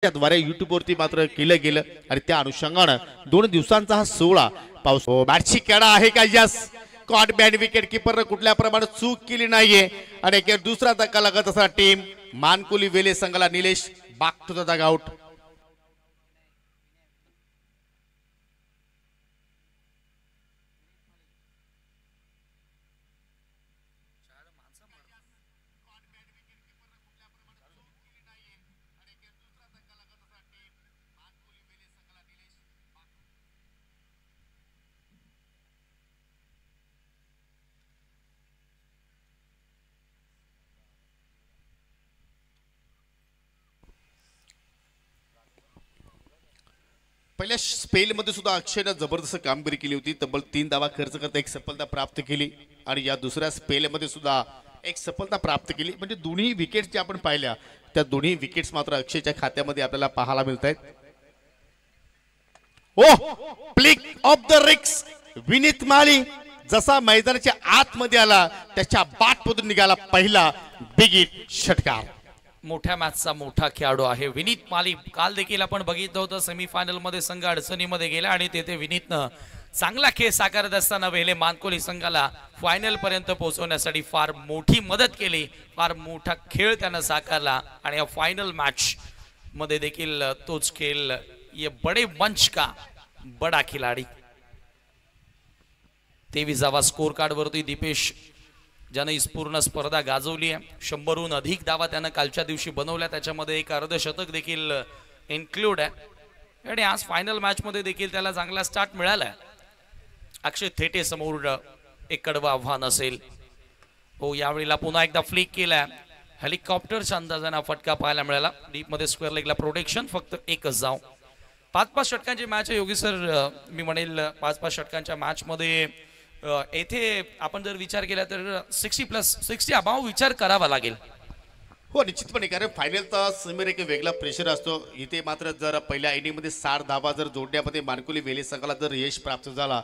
द्वारे YouTube वरती मात्र केलं गेलं आणि त्या अनुषंगाने 2 दिवसांचा हा 16 पाऊस मॅचची कडा आहे का? Yes, caught bat wicket keeper कुठल्या प्रमाणात चूक केली नाहीये आणि एक दुसरा धक्का लागत असा टीम मानकुली वेले संघाला Nilesh back to the dugout. पहिल्या स्पेलमध्ये सुद्धा अक्षयने जबरदस्त कामगिरी केली होती. तब्बल 3 धावा खर्च करता एक सफलता प्राप्त केली आणि या दुसऱ्या स्पेलमध्ये सुद्धा एक सफलता प्राप्त केली. म्हणजे दोन्ही विकेट्स जे आपण पाहिल्या त्या दोन्ही विकेट्स मात्र अक्षयच्या खात्यामध्ये आपल्याला पाहायला मिळत आहेत. ओ प्लिक ऑफ द रिक्स विनीत माली जसा मैदानाच्या आतमध्ये आला त्याच्या बाटमधून निघाला पहिला बिग हिट षटकार. मोठ्या मॅचचा मोठा खेळाडू आहे विनीत माली. काल देखील आपण बघितलं होतं सेमीफायनल मध्ये संघ अडचणीमध्ये गेला आणि तेथे विनीतनं चांगला खेळ साकारत असताना वेले मानकोली संघाला फायनल पर्यंत पोहोचवण्यासाठी फार मोठी मदत केली. फार मोठा खेळ त्यानं साकारला आणि या फायनल मॅच मध्ये देखील तोच खेळ ये बडे मंच का बडा खिलाडी. 23वा स्कोर कार्ड वरती दीपेश ज्याने पूर्ण स्पर्धा गाजवली आहे. 100हून अधिक धावा त्यानं कालच्या दिवशी बनवल्या. त्याच्यामध्ये एक अर्धशतक देखील इन्क्लूड आहे आणि आज फायनल मॅच मध्ये देखील त्याला चांगला स्टार्ट मिळाला. अक्षय थेटे समोर एक कडवं आव्हान असेल. हो, यावेळेला पुन्हा एकदा फ्लिक केलाय. हेलिकॉप्टरच्या अंदाजाने फटका पाहायला मिळाला. डीप मध्ये स्क्वेअर लेगला प्रोटेक्शन फक्त एकच जाऊ. 5-5 षटकांची मॅच आहे योगी सर. मी म्हणेल 5-5 षटकांच्या मॅच मध्ये येथे आपण जर विचार केला तर 60+ अबाव विचार करावा लागेल. हो, निश्चितपणे. कारण फायनलचा समीर एक वेगळा प्रेशर असतो. इथे मात्र जर पहिल्या इनिंग मध्ये 60 धावा जर जोडण्यामध्ये मानकुली वेले संघाला जर यश प्राप्त झाला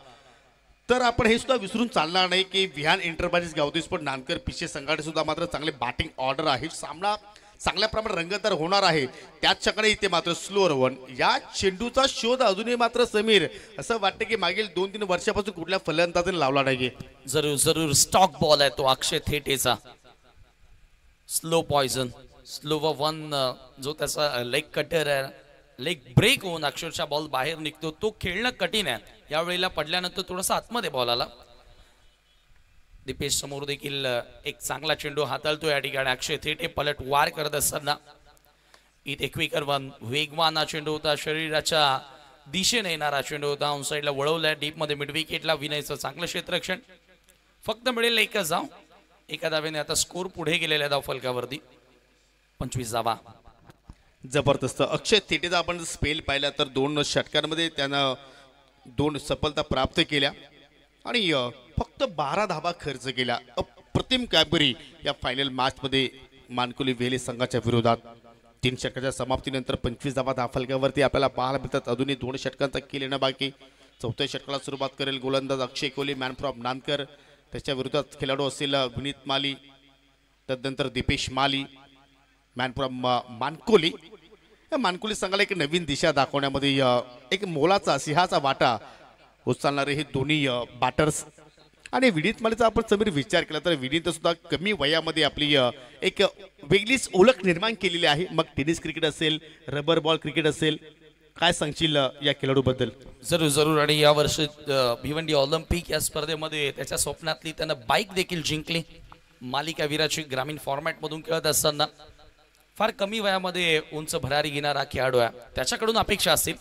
तर आपण हे सुद्धा विसरून चालणार नाही की विहान एंटरप्राइजेस गावती स्पोर्ट नानकर पिछे संघाने सुद्धा मात्र चांगले बॅटिंग ऑर्डर आहे. सामना चांगल्या प्रमाणात रंगतदार होणार आहे. त्याच चक्राने इथे मात्र स्लो रवन या चेंडूचा शोध अजूनही मात्र समीर असं वाटतं की मागील 2-3 वर्षापासून कुठल्या फलंदाजाने लावला नाहीये. जरूर स्टॉक बॉल आहे तो अक्षय थेटेचा. स्लो पॉइझन स्लो वन जो त्याचा लेग कटर आहे. लेग ब्रेक होऊन अक्षरशः बॉल बाहेर निघतो. तो खेळणं कठीण आहे. यावेळेला पडल्यानंतर थोडासा आतमध्ये बॉल आला. दीपेश समोर देखील एक चांगला चेंडू हाताळतो या ठिकाणी अक्षय थेटे. पलट वार करत असताना इथे क्विकर वन वेगवान चेंडू होता. शरीराच्या दिशेने येणारा चेंडू होता. ऑन साईडला वळवलाय. डीप मध्ये मिड विकेटला विनयचं चांगलं क्षेत्ररक्षण. फक्त मिळेल एकच धाव. एका धावेने आता स्कोर पुढे गेलेल्या धाव फलकावरती 25 धावा. जबरदस्त. अक्षय थेटेचा आपण स्पेल पाहिला तर 2 षटकांमध्ये त्यानं 2 सफलता प्राप्त केल्या आणि फक्त 12 धावा खर्च केल्या. अप्रतिम कामगिरी या फायनल मॅच मध्ये मानकुली वेले संघाच्या विरोधात. 3 षटकाच्या समाप्तीनंतर 25 धावा धावफलकावरती आपल्याला पाहायला मिळतात. अजूनही 2 षटकांचा खेळ येणं बाकी. 4थ्या षटकाला सुरुवात करेल गोलंदाज अक्षय कोहली मॅन फ्रॉम नानकर. त्याच्या विरोधात खेळाडू असेल विनीत माली. तदनंतर दीपेश माली मॅन फ्रॉम मानकोली. या मानकोली संघाला एक नवीन दिशा दाखवण्यामध्ये एक मोलाचा सिंहाचा वाटा उचलणारे हे दोन्ही बॅटर्स. आणि विनीत मालीचा आपण समीर विचार केला तर विनीत सुद्धा कमी वयामध्ये आपली एक वेगळीच ओळख निर्माण केलेली आहे. मग टेनिस क्रिकेट असेल, रबर बॉल क्रिकेट असेल, काय सांगशील या खेळाडूबद्दल? जरूर. आणि या वर्षी भिवंडी ऑलिम्पिक या स्पर्धेमध्ये त्याच्या स्वप्नातली त्यानं बाईक देखील जिंकली. मालिका वीराची ग्रामीण फॉर्मॅट मधून खेळत असताना फार कमी वयामध्ये उंच भरारी घेणारा खेळाडू आहे. त्याच्याकडून अपेक्षा असतील.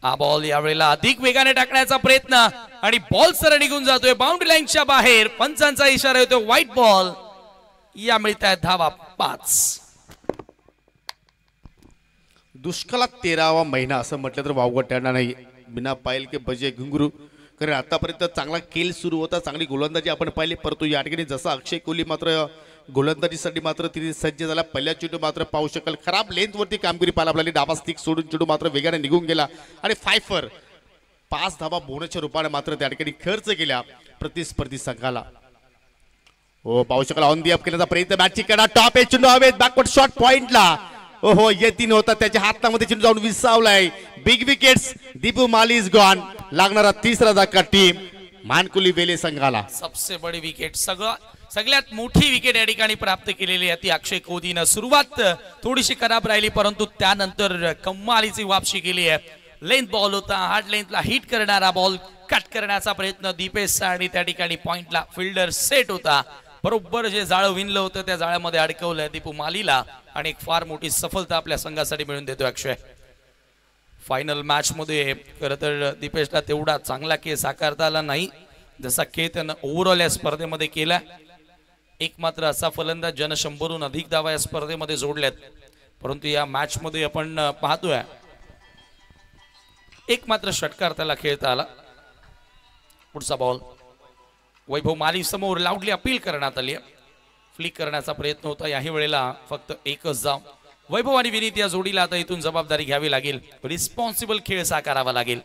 हा बॉल यावेळेला अधिक वेगाने टाकण्याचा प्रयत्न आणि बॉल सरळ निघून जातोय बाउंड्री लाईनच्या बाहेर. पंचांचा इशारा येतो व्हाईट बॉल. या मिळतात धावा 5. दुष्काळात 13वा महिना असं म्हटलं तर वावगं ठरणार नाही. बिना पायल के बजे घुंगरू. कारण आतापर्यंत चांगला खेळ सुरू होता. चांगली गोलंदाजी आपण पाहिली. परंतु या ठिकाणी जसा अक्षय कोहली मात्र गोलंदाजीसाठी मात्र तिने सज्ज झाला. पहिल्या चेंडू मात्र पाहू शकाल खराब लेंथ वरती कामगिरी पाहायला मिळाली. डावा स्टिक सोडून चेंडू मात्र वेगाने निघून गेला आणि 5 धावा बोनसच्या रूपाने मात्र त्या ठिकाणी खर्च केल्या प्रतिस्पर्धी संघाला. हो, पाहू शकाल ऑन दी अप केल्याचा प्रयत्न. मॅचची कडा टॉप चेंडू हवेत बॅकवर्ड शॉट पॉइंटला. ओहो यतीन होता त्याच्या हातामध्ये चेंडू जाऊन विसावलाय. Big wickets. Deepu Mali is gone. लागणारा तिसरा धक्का टीम मानकुली वेले संघाला. सबसे बडी विकेट सगळ्यात मोठी विकेट या ठिकाणी प्राप्त केलेली आहे ती अक्षय कोहलीनं. सुरुवात थोडीशी खराब राहिली परंतु त्यानंतर कमालीची वापसी केली आहे. लेंथ बॉल होता, हार्ड लेंथला हिट करणारा बॉल कट करण्याचा प्रयत्न दीपेशचा आणि त्या ठिकाणी पॉइंटला फिल्डर सेट होता. बरोबर जे जाळं विणलं होतं त्या जाळ्यामध्ये अडकवलं दीपू मालीला आणि एक फार मोठी सफलता आपल्या संघासाठी मिळवून देतो अक्षय. फायनल मॅच मध्ये खरं तर दीपेशला तेवढा चांगला खेळ साकारता आला नाही जसा खेळ त्यानं ओव्हरऑल या स्पर्धेमध्ये केला. एक मात्र असा फलंदाज ज्यानं 100हून अधिक धावा या स्पर्धेमध्ये जोडल्यात परंतु या मॅच मध्ये आपण पाहतोय एक मात्र षटकार त्याला खेळता आला. पुढचा बॉल वैभव माली समोर लाऊडली अपील करण्यात आली. फ्लिक करण्याचा प्रयत्न होता. याही वेळेला फक्त एकच धाव. वैभव आणि विनीत या जोडीला आता इथून जबाबदारी घ्यावी लागेल. रिस्पॉन्सिबल खेळ साकारावा लागेल.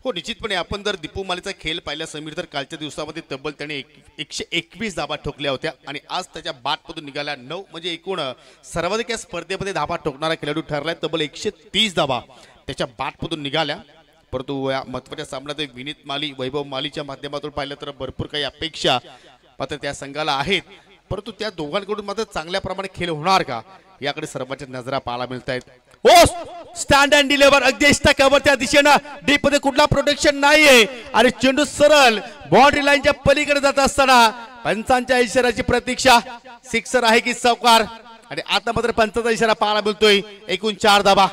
हो निश्चितपणे आपण जर दीपू मालीचा खेळ पाहिला समीर तर कालच्या दिवसामध्ये तब्बल त्याने 121 धाबा ठोकल्या होत्या आणि आज त्याच्या बाटमधून निघाल्या 9 म्हणजे एकूण सर्वाधिक या स्पर्धेमध्ये धाबा ठोकणारा खेळाडू ठरलाय. तब्बल 130 धाबा त्याच्या बाटमधून निघाल्या. परंतु या महत्वाच्या सामन्यात विनीत माली वैभव मालीच्या माध्यमातून पाहिलं तर भरपूर काही अपेक्षा मात्र त्या संघाला आहेत. परंतु त्या दोघांकडून मात्र चांगल्या प्रमाणे खेळ होणार का याकडे सर्वांच्या नजरा पाहायला मिळत आहेत. ओ स्टँड अँड डिलिव्हर अगदी कव्हर त्या दिशेनं डीप मध्ये कुठला प्रोटेक्शन नाहीये आणि चेंडू सरळ बाउंड्री लाईनच्या पलीकडे जात असताना पंचांच्या इशाऱ्याची प्रतीक्षा. सिक्सर आहे की चौकार आणि आता मात्र पंचांचा इशारा पाहायला मिळतोय. एकूण 4 धाबा.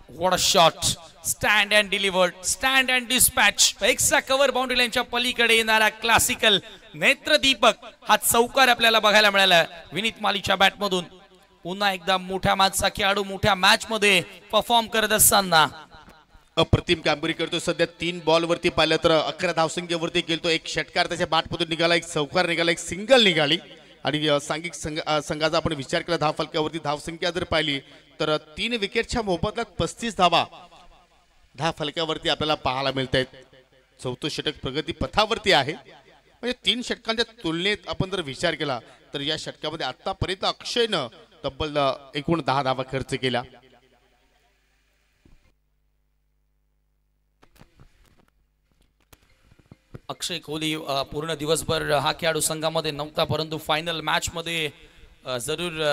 What a shot. Stand and delivered. Stand and dispatch. Extra cover boundary लाईनच्या पलीकडे येणारा क्लासिकल नेत्रदीपक हा चौकार आपल्याला बघायला मिळाला विनीत मालीच्या बॅट मधून. पुन्हा एकदा मोठ्या मॅचचा खेळाडू मोठ्या मॅच मध्ये परफॉर्म करत असताना अप्रतिम कामगिरी करतो. सध्या 3 बॉल वरती पाहिलं तर 11 धावसंख्येवरती गेलतो. एक षटकार त्याच्या बॅटमधून निघाला, एक चौकार निघाला, एक सिंगल निघाली आणि सांघिक संघाचा आपण विचार केला धावफलकावरती धावसंख्या जर पाहिली तर 3 विकेटच्या मोबदल्यात 35 धावा धावफलकावरती आपल्याला पाहायला मिळत आहेत. 4थं षटक प्रगती पथावरती आहे. म्हणजे 3 षटकांच्या तुलनेत आपण जर विचार केला तर या षटकामध्ये आतापर्यंत अक्षयनं तब्बल एकूण 10 धावा खर्च केला. अक्षय कोहली पूर्ण दिवसभर हा खेळाडू संघामध्ये नव्हता परंतु फायनल मॅच मध्ये जरूर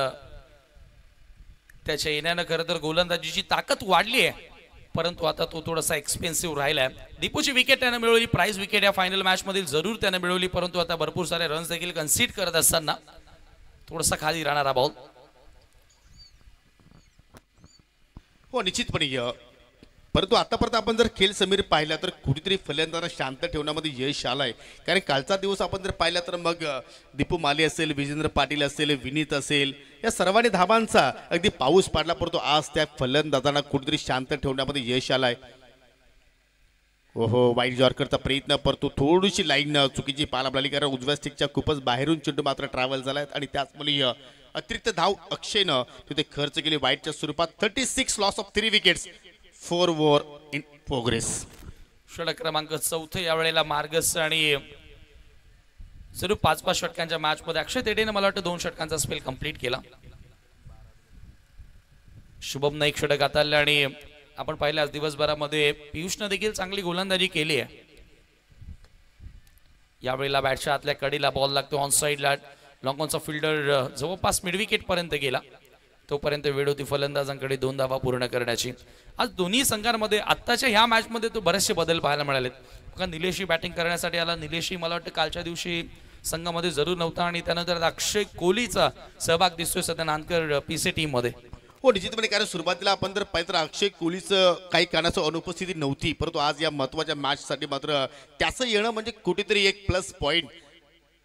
त्याच्या येण्यानं खरं तर गोलंदाजीची ताकद वाढली आहे परंतु आता तो थोडासा एक्सपेन्सिव्ह राहिलाय. दीपूची विकेट त्याने मिळवली. प्राइज विकेट या फायनल मॅच मध्ये जरूर त्याने मिळवली परंतु आता भरपूर सारे रन्स देखील कन्सीड करत असताना थोडासा खाली राहणारा बॉल. हो निश्चितपणे परंतु आतापर्यंत आपण जर खेळ समीर पाहिला तर कुठेतरी फलंदाजांना शांत ठेवण्यामध्ये यश आलंय. कारण कालचा दिवस आपण जर पाहिला तर मग दीपू माली असेल, विजेंद्र पाटील असेल, विनीत असेल या सर्वांनी धाबांचा अगदी पाऊस पाडला परंतु आज त्या फलंदाजांना कुठेतरी शांत ठेवण्यामध्ये यश आलंय. ओहो वाईट जॉर्करचा प्रयत्न परंतु थोडीशी लाईन चुकीची पाहायला मिळाली कारण उजव्या स्टिकच्या खूपच बाहेरून चेंडू मात्र ट्रॅव्हल झालाय आणि त्याचमुळे अतिरिक्त धाव अक्षयनं तिथे खर्च केली वाईटच्या स्वरूपात. 36 loss of 3 wickets 4 over in progress. षटक क्रमांक 4 या वेळेला मार्गस आणि जरूर 5-5 षटकांच्या मॅच मध्ये अक्षय तेटेने मला वाटतं 2 षटकांचा स्पेल कंप्लीट केला. शुभम एक षटक हाताळले आणि आपण पाहिलं आज दिवसभरामध्ये पियुषनं देखील चांगली गोलंदाजी केली आहे. यावेळेला बॅटच्या आतल्या कडीला बॉल लागतो ऑन साइडला. लॉंगॉनचा फिल्डर जवळपास मिड विकेट पर्यंत गेला. तोपर्यंत वेळ होती फलंदाजांकडे 2 धावा पूर्ण करण्याची. आज दोन्ही संघांमध्ये आत्ताच्या ह्या मॅच मध्ये तो बरेचसे बदल पाहायला मिळालेत. निलेशी बॅटिंग करण्यासाठी आला. निलेशी मला वाटतं कालच्या दिवशी संघामध्ये जरूर नव्हता आणि त्यानंतर अक्षय कोहलीचा सहभाग दिसतोय सध्या नानकर पीसी टीम मध्ये. हो निश्चितपणे कारण सुरुवातीला आपण जर पाहिलं तर अक्षय कोहलीचं काही कारणाचं अनुपस्थिती नव्हती परंतु आज या महत्वाच्या मॅच साठी मात्र त्याचं येणं म्हणजे कुठेतरी एक प्लस पॉइंट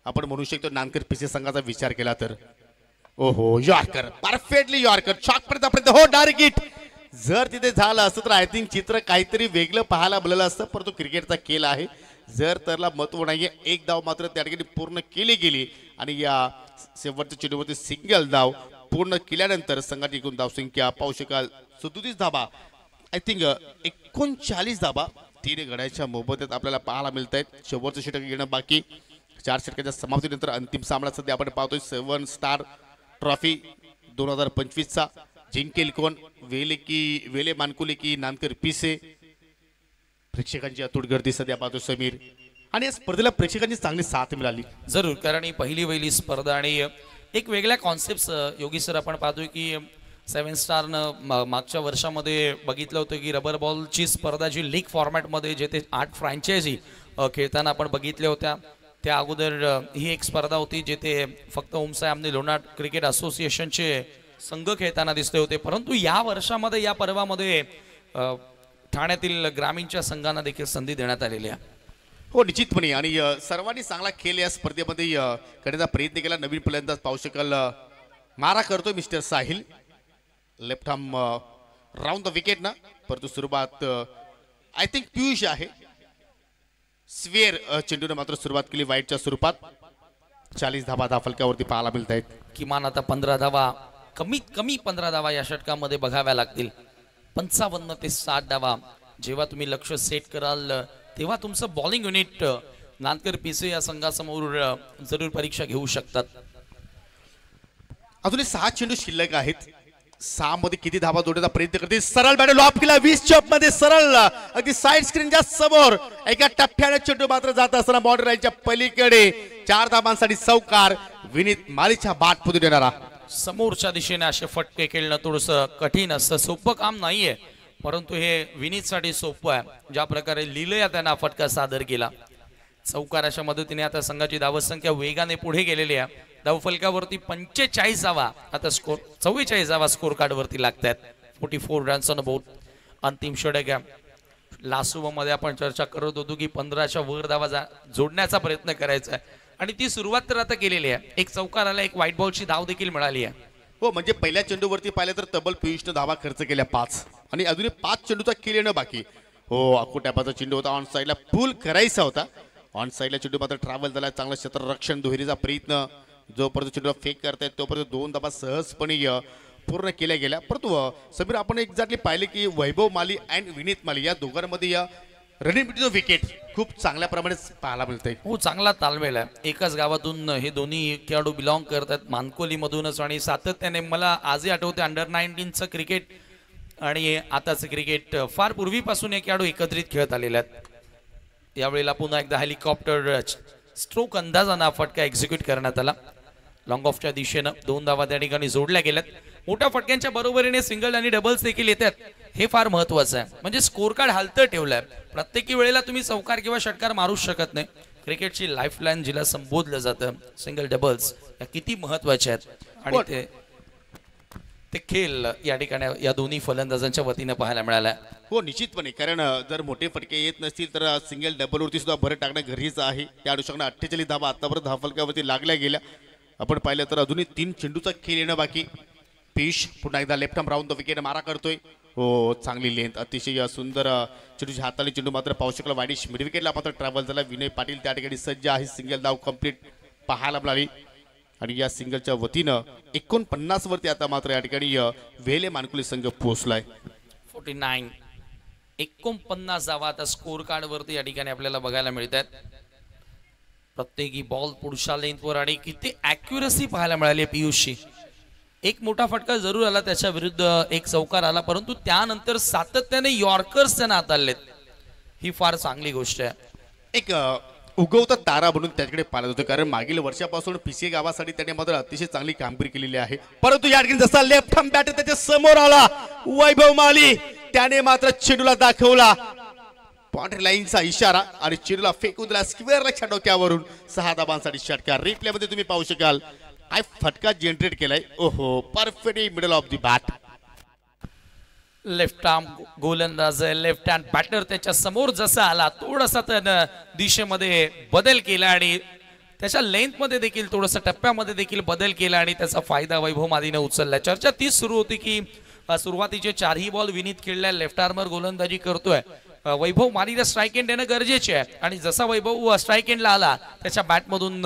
आपण म्हणू शकतो नानकर पीसी संघाचा विचार केला तर. ओहो यॉर्कर परफेक्टली यॉर्कर शॉटपर्यंत हो डायरेक्ट हिट. जर तिथे झालं असतं तर आय थिंक चित्र काहीतरी वेगळं पाहायला मिळालं असतं परंतु क्रिकेटचा खेळ आहे. जर त्याला महत्व नाहीये. एक धाव मात्र त्या ठिकाणी पूर्ण केली गेली आणि या शेवटच्या चेंडूवरती सिंगल धाव पूर्ण केल्यानंतर संघाची एकूण धावसंख्या पाहू शकाल 37 धाबा आय थिंक 39 धाबा 3 गड्याच्या मोबदल्यात आपल्याला पाहायला मिळत आहेत. शेवटचं षटक घेणं बाकी. 4 षटकाच्या समाप्तीनंतर अंतिम सामना सध्या आपण पाहतोय 7 स्टार ट्रॉफी 2025चा जिंकेल कोण, वेले मानकुले की नानकर पिसे? प्रेक्षकांची अतूट गर्दी सध्या पाहतो समीर, आणि या स्पर्धेला प्रेक्षकांची चांगली साथ मिळाली. जरूर, कारण ही पहिली स्पर्धा आणि एक वेगळ्या कॉन्सेप्ट योगी सर आपण पाहतोय की 7 स्टारनं मागच्या वर्षामध्ये बघितलं होतं की रबर बॉलची स्पर्धा जी लीग फॉर्मॅटमध्ये जे ते 8 फ्रँचायझी खेळताना आपण बघितल्या होत्या. त्या अगोदर ही एक स्पर्धा होती जेथे फक्त ओमसाई आमने लोणार क्रिकेट असोसिएशनचे संघ खेळताना दिसले होते. परंतु या वर्षामध्ये या पर्वामध्ये ठाण्यातील ग्रामीणच्या संघांना देखील संधी देण्यात आलेली आहे. हो निश्चितपणे, आणि सर्वांनी चांगला खेळ या स्पर्धेमध्ये करण्याचा प्रयत्न केला. नवीन फलंदाज पाहू शकाल मारा करतोय mister Sahil, left arm round the wicket ना. परंतु सुरुवात आय थिंक पियुष आहे. स्वेअर चेंडूने मात्र सुरुवात केली वाईटच्या स्वरूपात. 40 धावा धाफलक्यावरती पाहायला मिळत आहेत. किमान आता 15 धावा, कमीत कमी 15 धावा या षटकामध्ये बघाव्या लागतील. 55 ते 60 धावा जेव्हा तुम्ही लक्ष सेट कराल तेव्हा तुमचं बॉलिंग युनिट नानकर पिसे या संघासमोर जरूर परीक्षा घेऊ शकतात. अजूनही 6 चेंडू शिल्लक आहेत. 6 मध्ये किती धावा जोडण्याचा प्रयत्न करते. सरळ बॅट लॉप केला 20 चॉप मध्ये, सरळ अगदी साइड स्क्रीनच्या समोर. एका टप्प्याने चेंडू मात्र जात असताना बॉर्डर लाईनच्या पलीकडे 4 धावांसाठी चौकार. विनीत मालीच्या बाट पुढे देणारा. समोरच्या दिशेने असे फटके खेळणं थोडस कठीण असतं, सोपं काम नाहीये. परंतु हे विनीतसाठी सोपं आहे. ज्या प्रकारे लिलया त्यांना फटका सादर केला. चौकाराच्या मदतीने आता संघाची धावसंख्या वेगाने पुढे गेलेली आहे. धावफलकावरती 45 धावा, आता स्कोर 44 धावा स्कोर कार्ड वरती लागतात. 44 रन्स ऑन बोर्ड. अंतिम षटक आहे. लास्ट ओव्हर मध्ये आपण चर्चा करत होतो की 15च्या वर धावा जोडण्याचा प्रयत्न करायचा आहे, आणि ती सुरुवात तर आता केलेली आहे. एक चौकार आला, एक व्हाईट बॉलची धाव देखील मिळाली आहे. हो, म्हणजे पहिल्या चेंडूवरती पाहिलं तर तब्बल पियुषनं धावा खर्च केल्या 5, आणि अजूनही 5 चेंडूचा खेळ येणं बाकी. हो, अकोट्यापाचा चेंडू होता, ऑन साईडला पूल करायचा होता. ऑन साईडला चेंडू मात्र ट्रॅव्हल झाला. चांगला क्षेत्ररक्षण दुहेरीचा प्रयत्न. जोपर्यंत चेंडूला फेक करतायत तोपर्यंत 2 धावा सहजपणे पूर्ण केल्या गेल्या. परंतु समीर, आपण एक्झॅक्टली पाहिले की वैभव माली अँड विनीत माली या दोघांमध्ये या रनिंग बिटवीन विकेट खूप चांगल्या प्रमाणे पाहायला मिळतंय. हो, चांगला तालमेल आहे. एकाच गावातून हे दोन्ही खेळाडू बिलॉंग करतात, मानकोली मधूनच, आणि सातत्याने मला आजही आठवते अंडर 19चं क्रिकेट आणि आताचं क्रिकेट फार पूर्वीपासून हे खेळाडू एकत्रित खेळत आलेले आहेत. यावेळेला पुन्हा एकदा हेलिकॉप्टर स्ट्रोक अंदाजानं फटका एक्झिक्यूट करण्यात आला. लॉंग ऑफच्या दिशेनं 2 धावा त्या ठिकाणी जोडल्या गेल्यात. मोठ्या फटक्यांच्या बरोबरीने सिंगल आणि डबल्स देखील येतात, हे फार महत्वाचं आहे. म्हणजे स्कोर कार्ड हालतं ठेवलंय. प्रत्येकी वेळेला तुम्ही चौकार किंवा षटकार मारूच शकत नाही. क्रिकेटची लाईफलाईन जिला संबोधलं जातं, सिंगल डबल्स, या किती महत्वाच्या आहेत. आणि ते खेळ या ठिकाणी या दोन्ही फलंदाजांच्या वतीने पाहायला मिळाला. हो निश्चितपणे, कारण जर मोठे फटके येत नसतील तर सिंगल डबलवरती सुद्धा भर टाकणं गरजेचं आहे. त्या अनुषंगाने 48 धावा आतापर्यंत धावफलकावरती लागल्या गेल्या. आपण पाहिलं तर अजूनही 3 चेंडूचा खेळ येणं बाकी. पियुष पुन्हा एकदा left arm round the wicket मारा करतोय. हो, चांगली लेंथ, अतिशय सुंदर चेंडूच्या हाताने चेंडू मात्र पाहू शकला वाईडिश मिड विकेटला मात्र ट्रॅव्हल झाला. विनय पाटील त्या ठिकाणी सज्ज आहे. सिंगल धाव कंप्लीट पाहायला मिळाली, आणि या सिंगलच्या वतीनं 49 वरती आता मात्र या ठिकाणी वेले मानकुले संघ पोहोचलाय. 49 49 धावा आता स्कोर कार्ड वरती या ठिकाणी आपल्याला बघायला मिळतात. प्रत्येकी बॉल पुढच्या लेंथवर, आणि किती ॲक्युरसी पाहायला मिळाली आहे पियुषची. एक मोठा फटका जरूर आला त्याच्या विरुद्ध, एक चौकार आला, परंतु त्यानंतर सातत्याने यॉर्कर्स त्यांना हाताळलेत. ही फार चांगली गोष्ट आहे. एक उगवता तारा म्हणून त्याच्याकडे पाहिलं होतं, कारण मागील वर्षापासून पिसे गावासाठी त्याने मात्र अतिशय चांगली कामगिरी केलेली आहे. परंतु या ठिकाणी जसा लेफ्ट हँड बॅटर त्याच्या समोर आला वैभव माली, त्याने मात्र चेंडूला दाखवला बाउंड्री लाईनचा इशारा आणि चेंडूला फेकून दिला स्क्वेअरच्या डोक्यावरून. 6 धावांसाठी षटकार. रिप्ले मध्ये तुम्ही पाहू शकाल काय फटका जनरेट केलाय. ओहो, perfectly middle of the bat. Left arm गोलंदाज, लेफ्ट हँड बॅटर त्याच्या समोर जसा आला थोडासा त्यानं दिशेमध्ये बदल केला, आणि त्याच्या लेंथ मध्ये देखील थोडंसं टप्प्यामध्ये देखील बदल केला, आणि त्याचा फायदा वैभव मालीने उचलला. चर्चा तीच सुरू होती की सुरुवातीचे 4ही बॉल विनीत खेळल्या, लेफ्ट आर्मर गोलंदाजी करतोय. वैभव मालीला स्ट्राईक एंड देणं गरजेचे आहे, आणि जसा वैभव स्ट्राईक एंडला आला त्याच्या बॅटमधून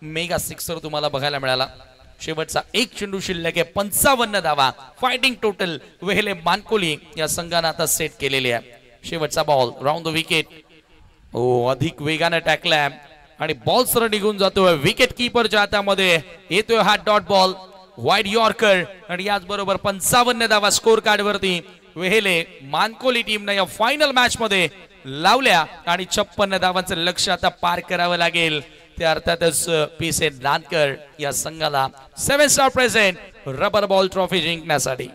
मेगा सिक्सर तुम्हाला बघायला मिळाला. शेवटचा एक चेंडू शिल्लक आहे. 55 धावा फायटिंग टोटल वेहले मानकोली या संघाने आता सेट केलेली आहे. शेवटचा बॉल राऊंड द विकेट. हो, अधिक वेगाने टाकलाय आणि बॉल सरळ निघून जातोय. विकेट कीपरच्या हातामध्ये येतोय हा डॉट बॉल. वाईड यॉर्कर आणि याचबरोबर 55 धावा स्कोर कार्ड वरती वेहेले मानकोली टीमने या फायनल मॅच मध्ये लावल्या आणि 56 धावांचं लक्ष्य आता पार करावं लागेल. ते अर्थातच पीसे नांदकर या संघाला 7 star present rubber ball trophy जिंकण्यासाठी.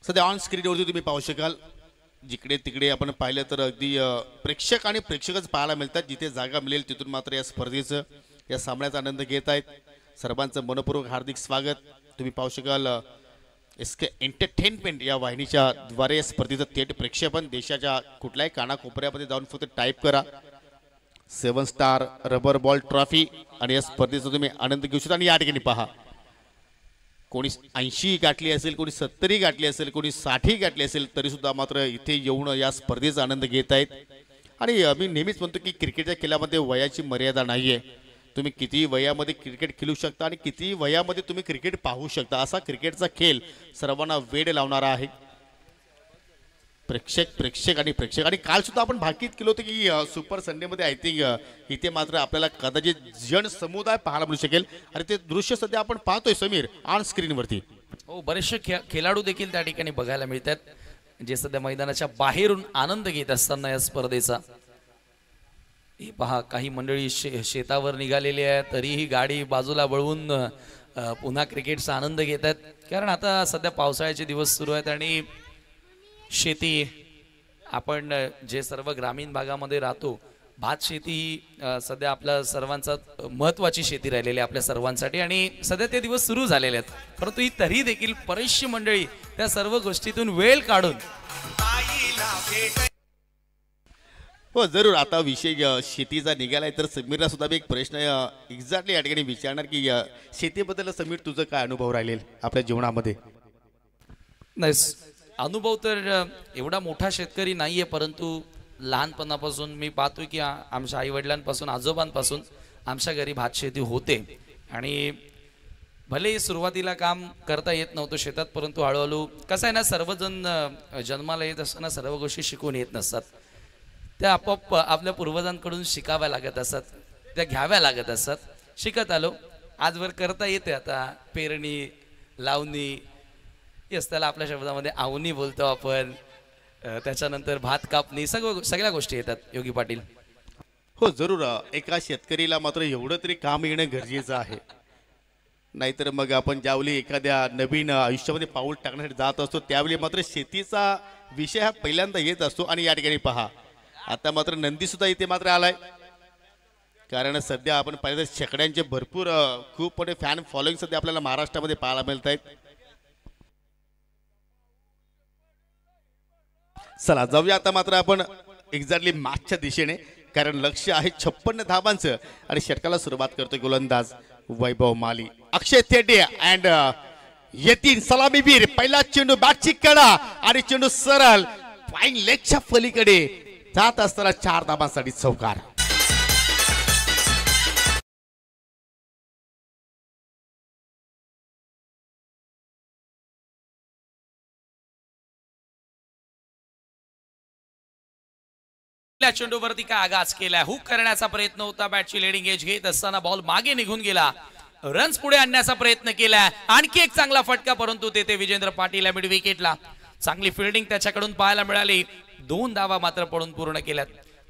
सध्या ऑन स्क्रीनवरती तुम्ही पाहू शकाल, जिकडे तिकडे आपण पाहिलं तर अगदी प्रेक्षक आणि प्रेक्षकच पाहायला मिळतात. जिथे जागा मिळेल तिथून मात्र या स्पर्धेचं या सामन्याचा आनंद घेत आहेत. सर्वांचं मनपूर्वक हार्दिक स्वागत. तुम्ही पाहू शकाल एसके एंटरटेनमेंट या वाहिनीच्या द्वारे या स्पर्धेचं थेट प्रेक्षेपण देशाच्या कुठल्याही कानाकोपऱ्यामध्ये जाऊन फक्त टाईप करा 7 स्टार रबर बॉल ट्रॉफी आणि या स्पर्धेचा तुम्ही आनंद घेऊ शकता. आणि या ठिकाणी पहा, कोणी 80 गाठली असेल, कोणी 70 गाठली असेल, कोणी 60 गाठली असेल, तरी सुद्धा मात्र इथे येऊन या स्पर्धेचा आनंद घेत आहेत. आणि मी नेहमीच म्हणतो की क्रिकेटच्या खेळामध्ये वयाची मर्यादा नाहीये. तुम्ही किती वयामध्ये क्रिकेट खेळू शकता आणि किती वयामध्ये तुम्ही क्रिकेट पाहू शकता. असा क्रिकेटचा खेळ सर्वांना वेड लावणारा आहे. प्रेक्षक आणि काल सुद्धा आपण भाकीत केलं होतं की सुपर संडेमध्ये आय थिंक इथे मात्र आपल्याला कदाचित जन समुदाय पाहायला मिळू शकेल. आणि ते दृश्य सध्या आपण पाहतोय समीर ऑन स्क्रीनवरती. हो, बरेचसे खेळाडू देखील त्या ठिकाणी बघायला मिळतात, जे सध्या मैदानाच्या बाहेरून आनंद घेत असताना या स्पर्धेचा. हे पहा, काही मंडळी शेतावर निघालेली आहे, तरीही गाडी बाजूला वळवून पुन्हा क्रिकेटचा आनंद घेत आहेत. कारण आता सध्या पावसाळ्याचे दिवस सुरू आहेत आणि शेती, आपण जे सर्व ग्रामीण भागामध्ये राहतो, भात शेती ही सध्या आपल्या सर्वांचा महत्त्वाची शेती राहिलेली आहे आपल्या सर्वांसाठी. आणि सध्या ते दिवस सुरू झालेले आहेत, परंतु ही तरी देखील बरीचशी मंडळी त्या सर्व गोष्टीतून वेळ काढून. हो जरूर. आता विषय शेतीचा निघालाय तर समीरला सुद्धा मी एक प्रश्न एक्झॅक्टली या ठिकाणी विचारणार की शेतीबद्दल समीर तुझं काय अनुभव राहिलेल आपल्या जीवनामध्ये? नाही, अनुभव तर एवढा मोठा शेतकरी नाहीये, परंतु लहानपणापासून मी पाहतोय की आमच्या आई वडिलांपासून, आजोबांपासून आमच्या घरी भात शेती होते. आणि भले सुरुवातीला काम करता येत नव्हतं शेतात, परंतु हळूहळू कसं आहे ना, सर्वजण जन्माला येत असताना सर्व गोष्टी शिकून येत नसतात. त्या आपोआप आपल्या पूर्वजांकडून शिकाव्या लागत असतात, त्या घ्याव्या लागत असतात. शिकत आलो, आजवर करता येते. आता पेरणी, लावणी, येस त्याला आपल्या शब्दामध्ये आवणी बोलतो आपण, त्याच्यानंतर भात कापणी, सगळ्या गोष्टी येतात योगी पाटील. हो जरूर. एका शेतकरीला मात्र एवढं तरी काम येणं गरजेचं आहे, नाहीतर मग आपण ज्यावेळी एखाद्या नवीन आयुष्यामध्ये पाऊल टाकण्यासाठी जात असतो त्यावेळी मात्र शेतीचा विषय हा पहिल्यांदा येत असतो. आणि या ठिकाणी पहा, आता मात्र नंदी सुद्धा इथे मात्र आलाय, कारण सध्या आपण पाहिलं तर शेकड्यांचे भरपूर खूप मोठे फॅन फॉलोईंग सध्या आपल्याला महाराष्ट्रामध्ये पाहायला मिळत आहेत. चला जाऊया आता मात्र आपण एक्झॅक्टली मागच्या दिशेने, कारण लक्ष आहे 56 धावांचं. आणि षटकाला सुरुवात करतोय गोलंदाज वैभव माली. अक्षय थेटे अँड यतीन सलामीवीर. पहिला चेंडू बॅटची कडा आणि चेंडू सरळ फाईन लेगच्या पलीकडे जात असताना 4 धावांसाठी चौकार. चेंडूवरती काय आगाज केलाय, हुक करण्याचा प्रयत्न होता, बॅटची लेडिंग एज घेत असताना बॉल मागे निघून गेला. रन्स पुढे आणण्याचा प्रयत्न केलाय, आणखी एक चांगला फटका, परंतु तेथे विजेंद्र पाटील मिड विकेटला. चांगली फिल्डिंग त्याच्याकडून पाहायला मिळाली. 2 धावा मात्र पडून पूर्ण केल्यात.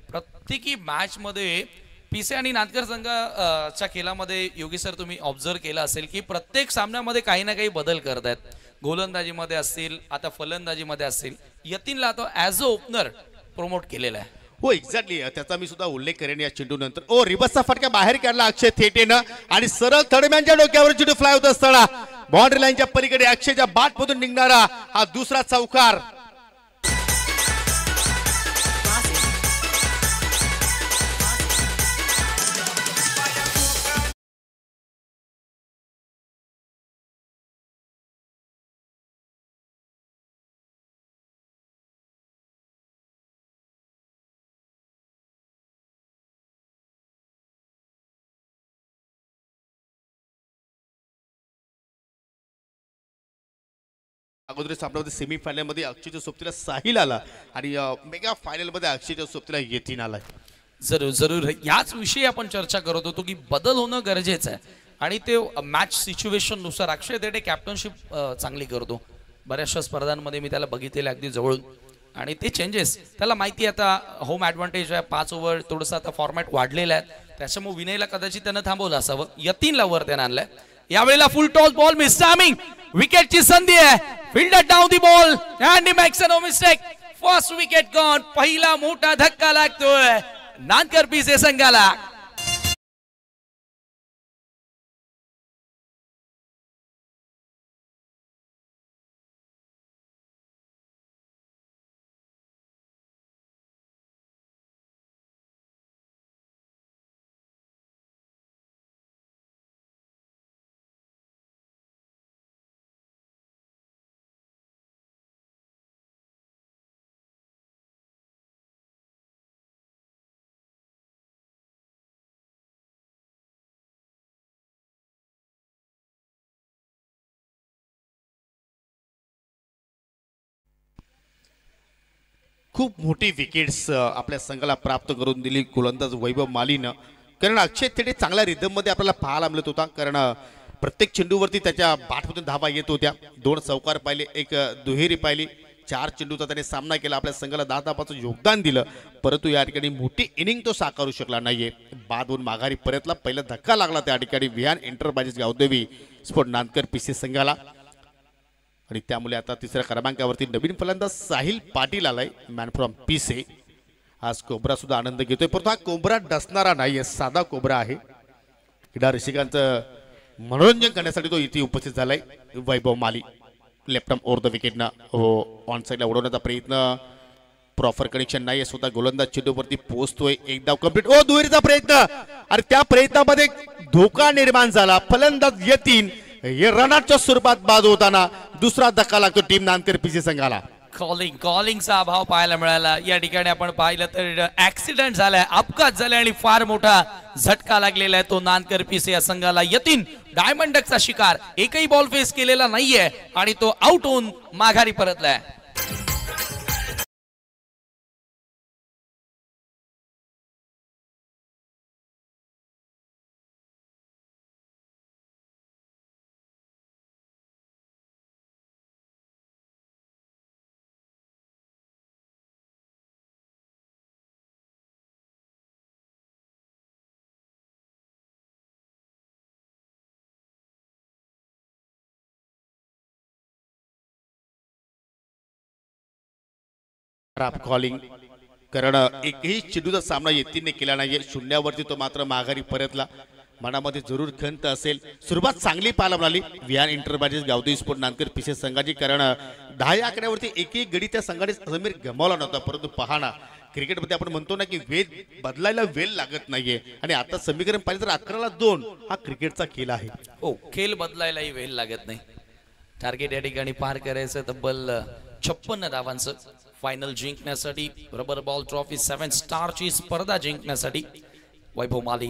प्रत्येकी मॅच मध्ये पीसे आणि नांदकर संघाच्या खेळामध्ये योगी सर तुम्ही ऑब्झर्व केला असेल की प्रत्येक सामन्यामध्ये काही ना काही बदल करतायत. गोलंदाजीमध्ये असतील, आता फलंदाजीमध्ये असतील. यतीनला तो ॲज अ ओपनर प्रमोट केलेला आहे. हो एक्झॅक्टली त्याचा मी सुद्धा उल्लेख करेन या चेंडूनंतर. ओ रिबसचा फटका बाहेर काढला अक्षय थेटेनं आणि सरळ थर्डमॅनच्या डोक्यावर चेंडू फ्लाय होत असताना बाउंड्री लाईनच्या पलीकडे अक्षयच्या बॅटमधून निघणारा हा दुसरा चौकार. अगोदरच आपल्यामध्ये सेमी फायनल मध्ये अक्षयच्या सोबतीला साहिल आला आणि मेगा फायनल मध्ये अक्षयच्या सोबतीला येतीन आला. जरूर जरूर याच विषयी आपण चर्चा करत होतो की बदल होणं गरजेचं आहे आणि ते मॅच सिच्युएशन नुसार अक्षय तेटे कॅप्टनशिप चांगली करतो. बऱ्याचशा स्पर्धांमध्ये मी त्याला बघितलेलं अगदी जवळून आणि ते चेंजेस त्याला माहिती आता होम ॲडव्हान्टेज आहे. 5 ओव्हर थोडंसं आता फॉर्मॅट वाढलेला आहे त्याच्यामुळे विनयला कदाचित त्यानं थांबवलं असावं. यतीनला वर त्यानं आणलंय. यावेळेला full toss ball miss timing विकेटची संधी आहे. Fielder down the ball and he makes no mistake. First wicket gone. पहिला मोठा धक्का लागतोय नानकर पीसे संघाला. खूप मोठी विकेट्स आपल्या संघाला प्राप्त करून दिली गोलंदाज वैभव मालीनं. कारण अक्षय थेटे चांगल्या रिदममध्ये आपल्याला पाहायला मिळत होता. कारण प्रत्येक चेंडूवरती त्याच्या बॅटमधून धावा येत होत्या. 2 चौकार पाहिले, 1 दुहेरी पाहिली, 4 चेंडूचा त्याने सामना केला. आपल्या संघाला 10 धावांचं योगदान दिलं. परंतु या ठिकाणी मोठी इनिंग तो साकारू शकला नाहीये. बाद होऊन माघारी परतला. पहिला धक्का लागला त्या ठिकाणी Vihan enterprises Gavdevi sport Nankar PC संघाला आणि त्यामुळे आता तिसऱ्या क्रमांकावरती नवीन फलंदाज साहिल पाटील आलाय मॅन फ्रॉम पीसे. आज कोबरा सुद्धा आनंद घेतोय परंतु हा कोबरा डसणारा नाहीये, साधा कोबरा आहे. क्रीडा रसिकांचं मनोरंजन करण्यासाठी तो इथे उपस्थित झालाय. Vaibhav Mali left arm over the विकेटनं ऑन साईडला उडवण्याचा प्रयत्न. प्रॉपर कनेक्शन नाही. स्वतः गोलंदाज चेंडूवरती पोहोचतोय. एक धाव कंप्लीट. ओ दुहेरीचा प्रयत्न आणि त्या प्रयत्नामध्ये धोका निर्माण झाला. फलंदाज यतीन हे रनआउटच्या स्वरूपात बाद होताना दुसरा धक्का लागतो टीम नानकर पीसी संघाला. कॉलिंगचा अभाव पाहायला मिळाला. या ठिकाणी आपण पाहिलं तर ऍक्सिडेंट झालाय, अपघात झालाय आणि फार मोठा झटका लागलेला आहे तो नानकर पीसी या संघाला. यतीन डायमंड डकचा शिकार, एकही बॉल फेस केलेला नाहीये आणि तो आउट होऊन माघारी परतलाय. कॉलिंग कारण एकही चेंडूचा सामना यतीनने केला नाहीये. शून्यावरती तो मात्र माघारी परतला. मनामध्ये जरूर खंत असेल. सुरुवात चांगली पाहायला मिळाली विहान एंटरप्राइजेस गावदेवी स्पोर्ट नानकर पीसे संघाची. कारण 10 आकड्यावरती एकही गडी त्या संघाने समीर गमावला नव्हता. परंतु पहाना क्रिकेटमध्ये आपण म्हणतो ना की वेळ बदलायला वेळ लागत नाहीये आणि आता समीकरण पाहिजे तर 11ला 2 हा क्रिकेटचा खेळ आहे. हो, खेळ बदलायलाही वेळ लागत नाही. टार्गेट या ठिकाणी पार करायचं तब्बल 56 धावांचं. फायनल जिंकण्यासाठी रबर बॉल ट्रॉफी 7 स्टारची स्पर्धा जिंकण्यासाठी वैभव माली.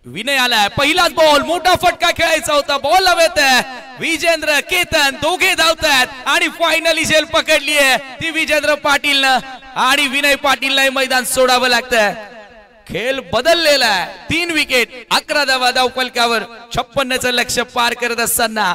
विनय आलाय. पहिलाच बॉल, मोठा फटका खेळायचा होता. बॉल हवेत आहे. विजेंद्र केतन दोघे धावतात आणि फायनली झेल पकडली आहे ती विजेंद्र पाटीलनं आणि विनय पाटीलला मैदान सोडावं लागतंय. खेळ बदललेला आहे. 3 विकेट 11 धावा धावफलकावर. 56चं लक्ष्य पार करत असताना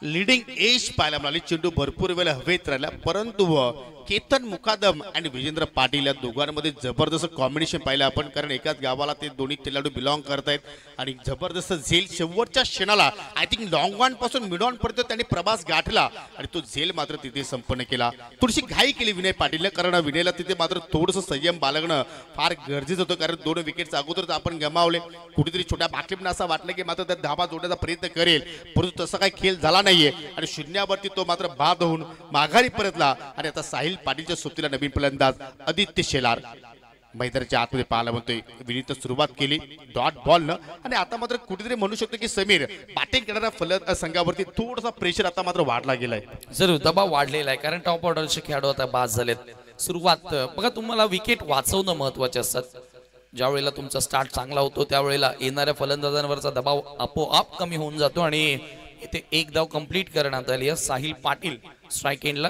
लिडिंग एज पाहायला मिळाली. चेंडू भरपूर वेळ हवेत राहिला, परंतु केतन मुकादम आणि विजेंद्र पाटील या दोघांमध्ये जबरदस्त कॉम्बिनेशन पाहिलं आपण. कारण एकाच गावाला ते दोन्ही खेळाडू बिलॉंग करतायत आणि जबरदस्त झेल शेवटच्या क्षणाला आय थिंक लॉंग ऑन पासून मिड ऑन पर्यंत त्यांनी प्रवास गाठला आणि तो झेल मात्र तिथे संपन्न केला. थोडीशी घाई केली विनय पाटीलने, कारण विनयला तिथे मात्र थोडंसं संयम बाळगणं फार गरजेचं होतं. कारण 2 विकेट्स अगोदरच आपण गमावले. कुठेतरी छोट्या बाटलीपण असं वाटलं की मात्र त्या धाबा जोडण्याचा प्रयत्न करेल, परंतु तसा काही खेळ झाला नाहीये आणि शून्यावरती तो मात्र बाद होऊन माघारी परतला. आणि आता साहिल पाटीलच्या सोबतीला नवीन फलंदाज आदित्य शेलार मैदानाच्या आतमध्ये पाहायला म्हणतोय. विनीत सुरुवात केली डॉट बॉल न, आणि आता मात्र कुठेतरी म्हणू शकतो की समीर बॅटिंग करणाऱ्या फलंदाज संघावरती थोडासा प्रेशर आता मात्र वाढला गेलाय. जरूर दबाव वाढलेला आहे, कारण टॉप ऑर्डरचे खेळाडू आता बाद झालेत. सुरुवात बघा, तुम्हाला विकेट वाचवणं महत्वाचे असतात. ज्या वेळेला तुमचा स्टार्ट चांगला होतो त्यावेळेला येणाऱ्या फलंदाजांवरचा दबाव आपोआप कमी होऊन जातो. आणि इथे एक धाव कंप्लीट करण्यात आली आहे. साहिल पाटील स्ट्राईक एंडला.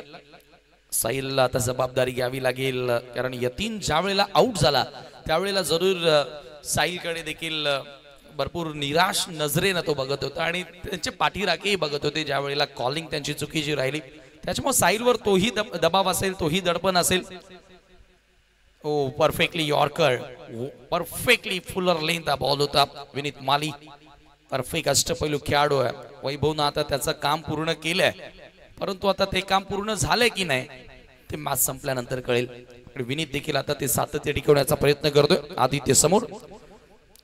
साहिलला आता जबाबदारी घ्यावी लागेल, कारण यतीन ज्या वेळेला आउट झाला त्यावेळेला जरूर साहिलकडे देखील भरपूर निराश नजरेनं तो बघत होता आणि त्यांचे पाठीराखेही बघत होते ज्या वेळेला कॉलिंग त्यांची चुकीची राहिली. त्याच्यामुळे साहिलवर तोही दबाव असेल, तोही दडपण असेल. Oh perfectly yorker, perfectly fuller length ball होता. विनीत माली परफेक्ट अष्टपैलू खेळाडू आहे. वैभवनं आता त्याचं काम पूर्ण केलंय, परंतु आता ते काम पूर्ण झालंय की नाही ते मॅच संपल्यानंतर कळेल. विनीत देखील आता ते सातत्य टिकवण्याचा प्रयत्न करतोय. आदित्य समोर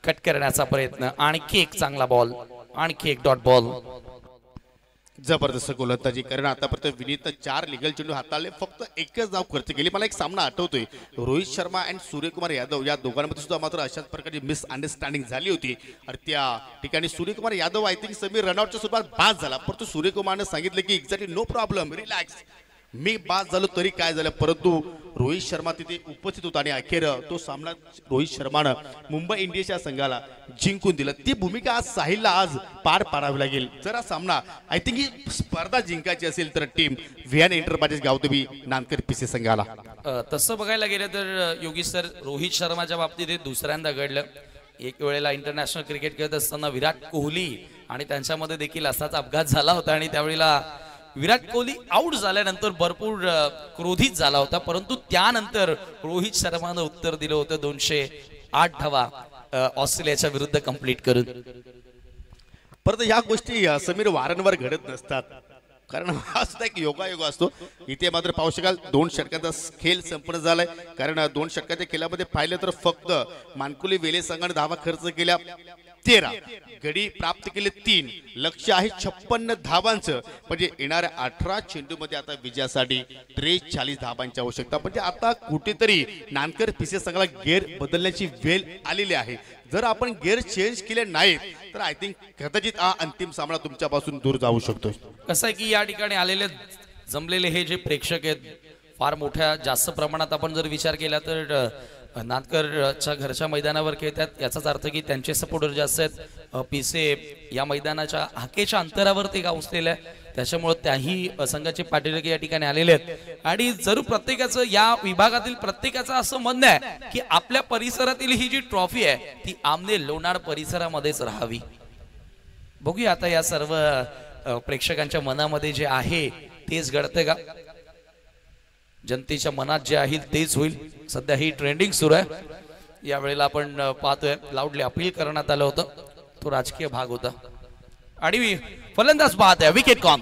कट करण्याचा प्रयत्न, आणखी एक चांगला बॉल, आणखी एक डॉट बॉल. जबरदस्त गोलंदाजी, कारण आतापर्यंत विनीतनं 4 लिगल चेंडू हाताळले, फक्त एकच धाव खर्च केली. मला एक सामना आठवतोय, रोहित शर्मा अँड सूर्यकुमार यादव या दोघांमध्ये सुद्धा मात्र अशाच प्रकारची मिसअंडरस्टँडिंग झाली होती. आणि त्या ठिकाणी सूर्यकुमार यादव आय थिंक समीर रनआउटच्या सुरुवात बाद झाला, परंतु सूर्यकुमारने सांगितलं की एक्झॅक्टली नो प्रॉब्लेम, रिलॅक्स, मी बाद झालो तरी काय झालं. परंतु रोहित शर्मा तिथे उपस्थित होता आणि अखेर तो सामना रोहित शर्मानं मुंबई इंडियन्सच्या संघाला जिंकून दिलं. ती भूमिका आज साहिलला आज पार पाडावी लागेल. जर हा सामना आय थिंक ही स्पर्धा जिंकायची असेल तर team Vienna enterprises Gavdevi Nankar PC संघाला. तसं बघायला गेलं तर योगेश सर, रोहित शर्माच्या बाबतीत हे दुसऱ्यांदा घडलं. एक वेळेला इंटरनॅशनल क्रिकेट खेळत असताना विराट कोहली आणि त्यांच्यामध्ये देखील असाच अपघात झाला होता आणि त्यावेळेला विराट कोहली आउट झाल्यानंतर भरपूर क्रोधित झाला होता, परंतु त्यानंतर रोहित शर्मानं उत्तर दिलं होतं 208 धावा ऑस्ट्रेलियाच्या विरुद्ध कंप्लीट करून. परंतु ह्या गोष्टी समीर वारंवार घडत नसतात, कारण हा सुद्धा एक योगायोग असतो. इथे मात्र पाहू शकाल 2 षटकांचा खेळ संपन्न झालाय, कारण 2 षटकाच्या खेळामध्ये पाहिलं तर फक्त मानकुली वेले संघाने धावा खर्च केल्या 13, गडी प्राप्त केले 3, लक्ष्य आहे 56 धावांचं. म्हणजे येणाऱ्या 18 चेंडूमध्ये आता विजयासाठी 43 धावांची आवश्यकता. म्हणजे आता कुठेतरी नानकर पीसी संघाला गेअर बदलण्याची वेळ आलेली आहे. जर आपण गेअर चेंज केले नाहीत तर आय थिंक कदाचित हा अंतिम सामना तुमच्यापासून दूर जाऊ शकतो. कसं आहे की या ठिकाणी आलेले जमलेले हे जे प्रेक्षक आहेत फार मोठ्या जास्त प्रमाणात आपण जर विचार केला तर नानकरच्या घरच्या मैदानावर खेळतात, याचाच अर्थ की त्यांचे सपोर्टर जास्त आहेत. पीसे या मैदानाच्या हाकेच्या अंतरावर ते गावसलेले आहे, त्याच्यामुळे त्याही संघाचे पाठीराखे या ठिकाणी आलेले आहेत. आणि जरूर प्रत्येकाचं या विभागातील प्रत्येकाचं असं म्हणणं आहे की आपल्या परिसरातील ही जी ट्रॉफी आहे ती आमने लोणार परिसरामध्येच राहावी. बघूया आता या सर्व प्रेक्षकांच्या मनामध्ये जे आहे तेच घडते का, जनतेच्या मनात जे आहे तेच होईल. सध्या ही ट्रेंडिंग सुरू आहे. यावेळेला आपण पाहतोय लाऊडली अपील करण्यात आलं होतं, तो राजकीय भाग होता. आणि फलंदाज बाद आहे, विकेट कॉन.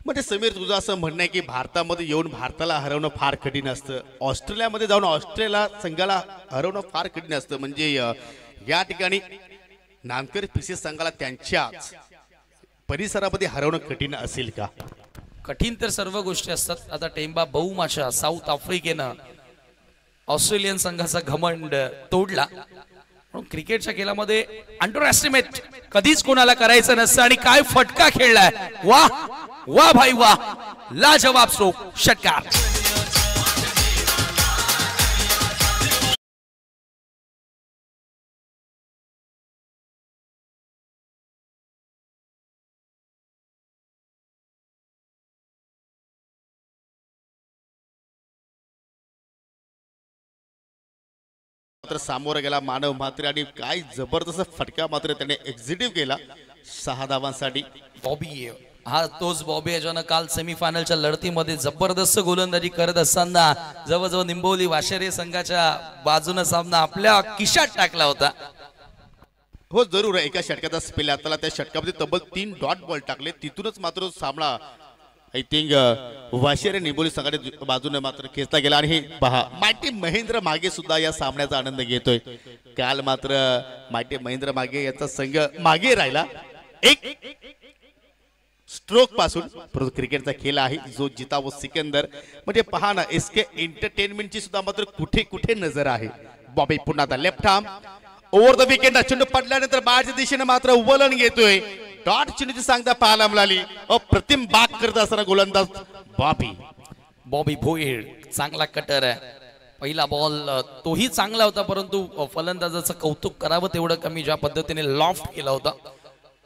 म्हणजे समीर तुझं असं म्हणणं आहे की भारतामध्ये येऊन भारताला हरवणं फार कठीण असतं, ऑस्ट्रेलियामध्ये जाऊन ऑस्ट्रेलिया संघाला हरवणं फार कठीण असतं. म्हणजे या ठिकाणी नानकर पीसी संघाला त्यांच्या परिसरामध्ये हरवणं कठीण असेल का? कठीण तर सर्व गोष्टी असतात. आता टेम्बा बहुमाशा साऊथ आफ्रिकेनं ऑस्ट्रेलियन संघाचा घमंड तोडला. म्हणून क्रिकेटच्या खेळामध्ये अंडर एस्टिमेट कधीच कोणाला करायचं नसतं. आणि काय फटका खेळलाय, वा वा भाई वा, लाजवाब स्ट्रोक, षटकार. मात्र सामोरं गेला मानव म्हात्रे आणि काय जबरदस्त फटका मात्र त्याने एक्झिक्यूट केला 6 धावांसाठी. बॉबी हा तोच बॉबी आहे ज्यानं काल सेमीफायनलच्या लढतीमध्ये जबरदस्त गोलंदाजी करत असताना जवळजवळ निंबोली वाशेरे संघाच्या बाजूने सामना आपल्या खिशात टाकला होता. हो जरूर एका षटकाचा स्पेल त्याला त्या षटकामध्ये तब्बल 3 डॉट बॉल टाकले. तिथूनच मात्र सामना आय थिंक वाशेरे निंबोली संघाच्या बाजूने मात्र खेचला गेला. आणि हे पहा मायटी महेंद्र मागे सुद्धा या सामन्याचा आनंद घेतोय. काल मात्र मायटी महेंद्र मागे याचा संघ मागे राहिला एक स्ट्रोक पासून. परंतु क्रिकेटचा खेळ आहे जो जिता व सिकंदर म्हणजे पहा ना एसके एंटरटेनमेंटची सुद्धा मात्र कुठे कुठे नजर आहे. बॉबी पुन्हा left arm over the wicket चेंडू पडल्यानंतर बाहेरच्या दिशेने मात्र वलन घेतोय. डॉट चेंडूची सांगता पाहायला मिळाली. अप्रतिम बाग करत असताना गोलंदाज बॉबी भोईर चांगला कटर आहे. पहिला बॉल तोही चांगला होता परंतु फलंदाजाचं कौतुक करावं तेवढं कमी. ज्या पद्धतीने लॉफ्ट केला होता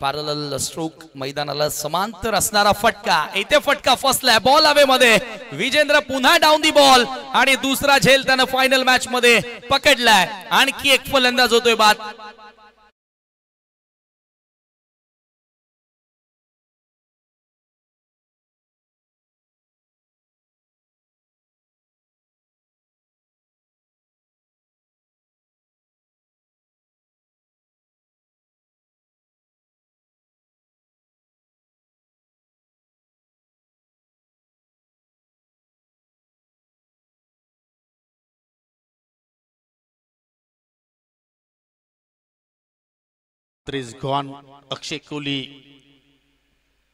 पॅरलल स्ट्रोक मैदानाला समांतर असणारा फटका. इथे फटका फसलाय बॉल हवेमध्ये. विजेंद्र पुन्हा डाऊन दी बॉल आणि दुसरा झेल त्यानं फायनल मॅच मध्ये पकडलाय. आणखी एक फलंदाज होतोय बाद. Is gone. अक्षय कोहली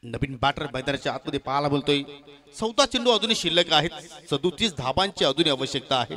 नवीन बॅटर मैदानाच्या आतमध्ये पाहायला बोलतोय. 14 चेंडू अजूनही शिल्लक आहेत. 37 धाबांची अजूनही आवश्यकता आहे.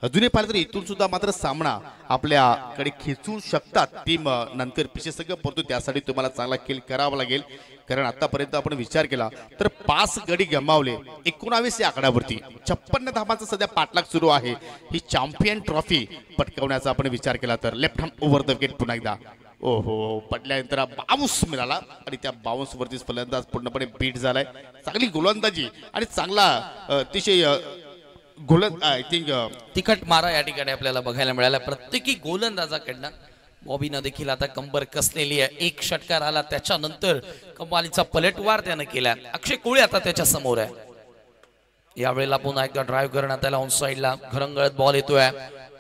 अजूनही पाहिलं तर इथून सुद्धा मात्र सामना आपल्याकडे खेचू शकतात टीम नंतर विशेषज्ञ. परंतु त्यासाठी तुम्हाला चांगला खेळ करावा लागेल. कारण आतापर्यंत आपण विचार केला तर 5 गडी गमावले 19 या आकड्यावरती. 56 धाबांचा सध्या पाठलाग सुरू आहे. ही चॅम्पियन ट्रॉफी पटकावण्याचा आपण विचार केला तर. Left hand over the wicket पुन्हा एकदा ओहो पडल्यानंतर बाउन्स मिळाला आणि त्या बाउन्स वरतीच फलंदाज पूर्णपणे बीट झालाय. चांगली गोलंदाजी आणि चांगला अतिशय आय थिंक तिखट मारा या ठिकाणी आपल्याला बघायला मिळाला प्रत्येकी गोलंदाजाकडनं. बॉबीनं देखील आता कंबर कसलेली आहे. एक षटकार आला त्याच्यानंतर कमालीचा पलटवार त्यानं केला. अक्षय कोळी आता त्याच्या समोर आहे. यावेळेला पुन्हा एकदा ड्राईव्ह करण्यात त्याला ऑन साईडला घरंगळत बॉल येतोय.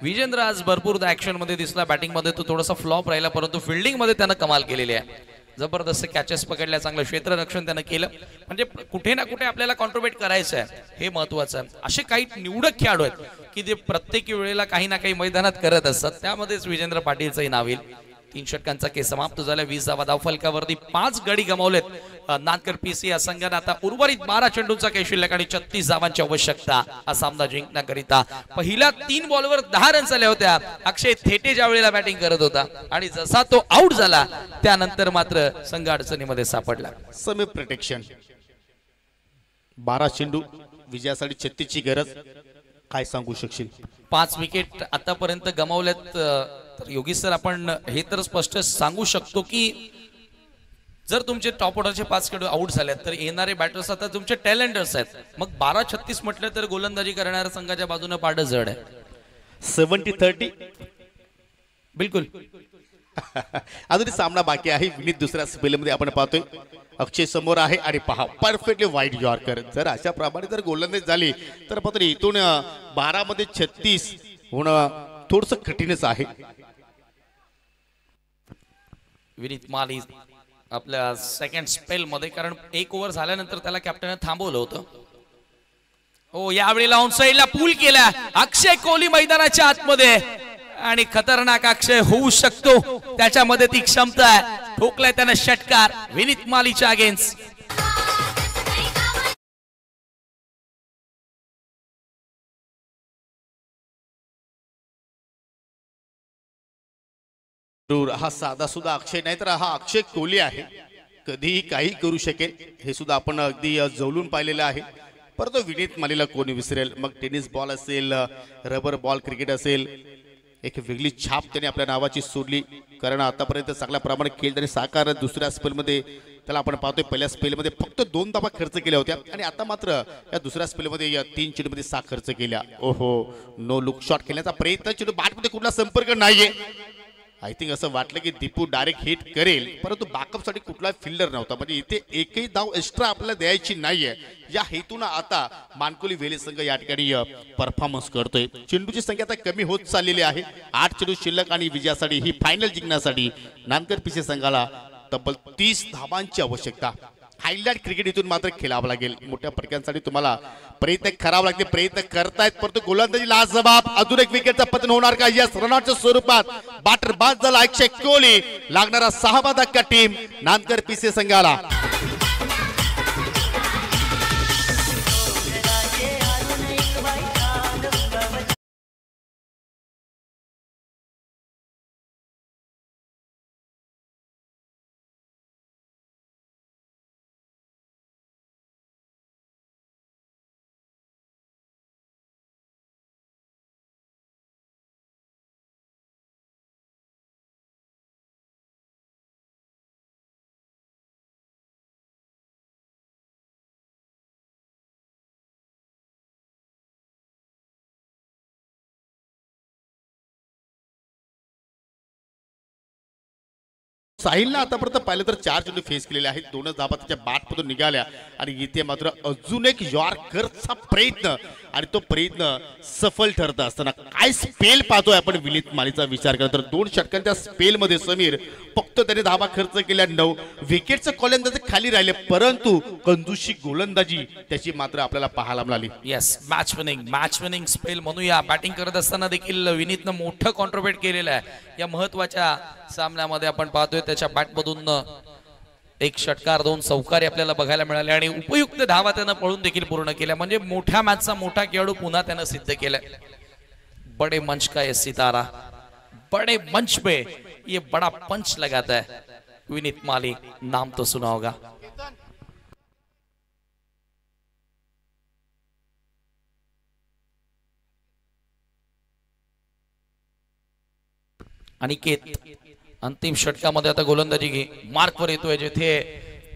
विजेंद्र आज भरपूर ऍक्शन मध्ये दिसला. बॅटिंग मध्ये तो थोडासा फ्लॉप राहिला परंतु फिल्डिंग मध्ये त्यानं कमाल केलेली आहे. जबरदस्त कॅचेस पकडल्या. चांगलं क्षेत्ररक्षण त्यानं केलं. म्हणजे कुठे ना कुठे आपल्याला कॉन्ट्रीब्यूट करायचं आहे हे महत्वाचं आहे. असे काही निवडक खेळाडू आहेत की जे प्रत्येक वेळेला काही ना काही मैदानात करत असतात. त्यामध्येच विजेंद्र पाटीलचंही नाव येईल. 3 षटकांचा खेळ समाप्त झाला. 20 धावा धावफलकावरती 5 गडी गमावलेत नानकर पीसी या संघाने. आता उर्वरित 12 चेंडूंचा खेळ शिल्लक आणि 36 धावांची आवश्यकता हा सामना जिंकण्याकरिता. पहिल्या 3 बॉलवर 10 रन झाल्या होत्या. अक्षय थेटे ज्या वेळेला बॅटिंग करत होता आणि जसा तो आउट झाला त्यानंतर मात्र संघ अडचणीमध्ये सापडला. समी प्रोटेक्शन 12 चेंडू विजयासाठी 36 ची गरज. काय सांगू शकशील? 5 विकेट आतापर्यंत गमावल्यात. तर योगेश सर आपण हे तर स्पष्ट सांगू शकतो की जर तुमचे टॉप ऑर्डरचे 5 खेळाडू आउट झालेत तर येणारे बॅटर्स आता तुमचे टॅलेंटर्स आहेत. मग 12-36 म्हटलं तर गोलंदाजी करणाऱ्या संघाच्या बाजूने पारडं जड आहे. 70-30 बिलकुल. अजून सामना बाकी आहे. विनीत दुसऱ्या स्पेलमध्ये आपण पाहतोय. अक्षय समोर आहे आणि पहा परफेक्टली वाईड यॉर्कर. जर अशा प्रमाणे जर गोलंदाजी झाली तर मात्र इथून 12 मध्ये 36 होणं थोडस कठीणच आहे. विनीत माली आपल्या सेकंड स्पेल मध्ये कारण 1 ओव्हर झाल्यानंतर त्याला कॅप्टनने थांबवलं होतं. हो यावेळेला ऑन साइडला पूल केला अक्षय कोहली मैदानाच्या आतमध्ये आणि खतरनाक अक्षय होऊ शकतो त्याच्यामध्ये ती क्षमता आहे. ठोकलाय त्यानं षटकार विनीत मालीच्या अगेन्स्ट. हा साधा सुद्धा अक्षय नाही तर हा अक्षय कोहली आहे. कधीही काही करू शकेल हे सुद्धा आपण अगदी जवळून पाहिलेलं आहे. परंतु विनीत मालीला कोणी विसरेल. मग टेनिस बॉल असेल रबर बॉल क्रिकेट असेल एक वेगळी छाप त्याने आपल्या नावाची सोडली, कारण आतापर्यंत चांगल्या प्रमाणात खेळ त्याने साकार दुसऱ्या स्पेलमध्ये त्याला आपण पाहतोय पहिल्या स्पेलमध्ये फक्त 2 धावा खर्च केल्या होत्या आणि आता मात्र या दुसऱ्या स्पेलमध्ये या 3 चेंडूमध्ये 6 खर्च केल्या. ओहो, नो लुक शॉट खेळण्याचा प्रयत्न, चेंडू बॅटमध्ये कुठला संपर्क नाहीये. आय थिंक असं वाटलं की दीपू डायरेक्ट हिट करेल, परंतु बॅकअपसाठी कुठला फिल्डर नव्हता. म्हणजे इथे एकही धाव एक्स्ट्रा आपल्याला द्यायची नाहीये. या हेतून आता मानकोली वेले संघ या ठिकाणी परफॉर्मन्स करतोय. चेंडूची संख्या आता कमी होत चाललेली आहे. 8 चेंडू शिल्लक आणि विजयासाठी ही फायनल जिंकण्यासाठी नानकर पीसी संघाला तब्बल 30 धावांची आवश्यकता. हायलाइट क्रिकेट इथून मात्र खेळावं लागेल. मोठ्या फटक्यांसाठी तुम्हाला प्रयत्न करावा लागते, प्रयत्न करतायत, परंतु गोलंदाजी लाजवाब. अजून एक विकेटचा पतन होणार का? यस, रनआउटच्या स्वरूपात बॅटर बाद झाला. 100 कोहली लागणारा 6वा धक्का टीम नानकर पीसी संघाला. साहिलला आतापर्यंत पाहिलं तर 4 चेंडू फेस केलेले आहेत, 2च धावा त्याच्या बॅटमधून निघाल्या आणि इथे मात्र अजून एक यॉर्करचा प्रयत्न आणि तो प्रयत्न सफल ठरत असताना काय स्पेल पाहतोय आपण विनीत मालीचा विचार केला तर 2 षटकांच्या स्पेलमध्ये समीर फक्त त्याने धावा खर्च केल्या 9 विकेटचं गोलंदाजी खाली राहिले, परंतु कंजूशी गोलंदाजी त्याची मात्र आपल्याला पाहायला मिळाली. येस, मॅच विनिंग स्पेल म्हणूया. बॅटिंग करत असताना देखील विनीतनं मोठं कॉन्ट्रीब्यूट केलेलं आहे. या महत्वाच्या सामन्यामध्ये आपण पाहतोय त्याच्या बॅटमधून 1 षटकार 2 चौकारी आपल्याला बघायला मिळाले आणि उपयुक्त धावा त्यानं पळून देखील पूर्ण केल्या. म्हणजे मोठ्या मॅचचा मोठा खेळाडू पुन्हा त्यानं सिद्ध केलाय. बडे मंच का ये सितारा, बड़े मंच पे ये बड़ा पंच लगाता है विनीत माली, नाम तो सुना होगा. अनिकेत अंतिम षटकामध्ये आता गोलंदाजी घे मार्कवर येतोय, जिथे